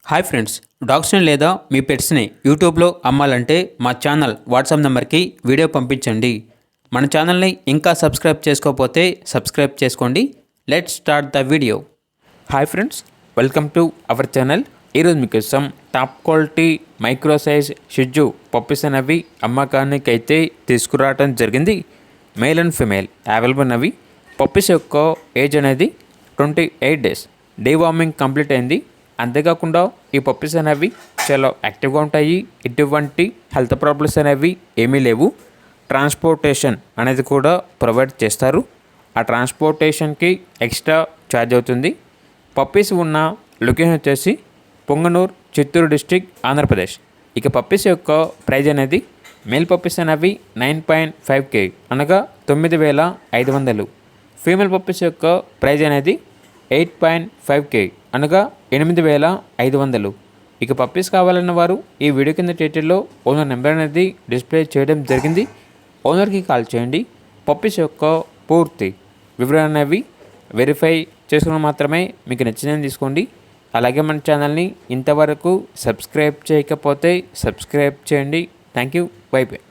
Hi friends, డాగ్స్ని లేదా మీ పెట్స్ని యూట్యూబ్లో అమ్మాలంటే మా ఛానల్ వాట్సాప్ నెంబర్కి వీడియో పంపించండి. మన ఛానల్ని ఇంకా సబ్స్క్రైబ్ చేసుకోకపోతే సబ్స్క్రైబ్ చేసుకోండి. Let's start the video. Hi friends, welcome to our channel. ఈరోజు మీకోసం top quality micro size shih tzu puppies అనేవి అమ్మకానికి అయితే తీసుకురావడం జరిగింది. మేల్ అండ్ ఫిమేల్ అవైలబుల్ అవి. పప్పీస్ యొక్క ఏజ్ అనేది 28 డేస్. డీవార్మింగ్ కంప్లీట్ అయింది. అంతేకాకుండా ఈ పప్పీస్ అనేవి చాలా యాక్టివ్గా ఉంటాయి. ఎటువంటి హెల్త్ ప్రాబ్లమ్స్ అనేవి ఏమీ లేవు. ట్రాన్స్పోర్టేషన్ అనేది కూడా ప్రొవైడ్ చేస్తారు. ఆ ట్రాన్స్పోర్టేషన్కి ఎక్స్ట్రా ఛార్జ్ అవుతుంది. పప్పీస్ ఉన్న లొకేషన్ వచ్చేసి పొంగనూరు, చిత్తూరు డిస్టిక్, ఆంధ్రప్రదేశ్. ఇక పప్పీస్ యొక్క ప్రైజ్ అనేది మేల్ పప్పీస్ అనేవి 9.5K అనగా 9,500. ఫీమేల్ పప్పీస్ యొక్క ప్రైజ్ అనేది 8.5K అనగా 8,500. ఇక పప్పీస్ కావాలన్న వారు ఈ వీడియో కింద టైటిల్లో ఓనర్ నెంబర్ అనేది డిస్ప్లే చేయడం జరిగింది. ఓనర్కి కాల్ చేయండి. పప్పీస్ యొక్క పూర్తి వివరాలు అనేవి వెరిఫై చేసుకుని మాత్రమే మీకు నచ్చినది తీసుకోండి. అలాగే మన ఛానల్ని ఇంతవరకు సబ్స్క్రైబ్ చేయకపోతే సబ్స్క్రైబ్ చేయండి. Thank you. By by.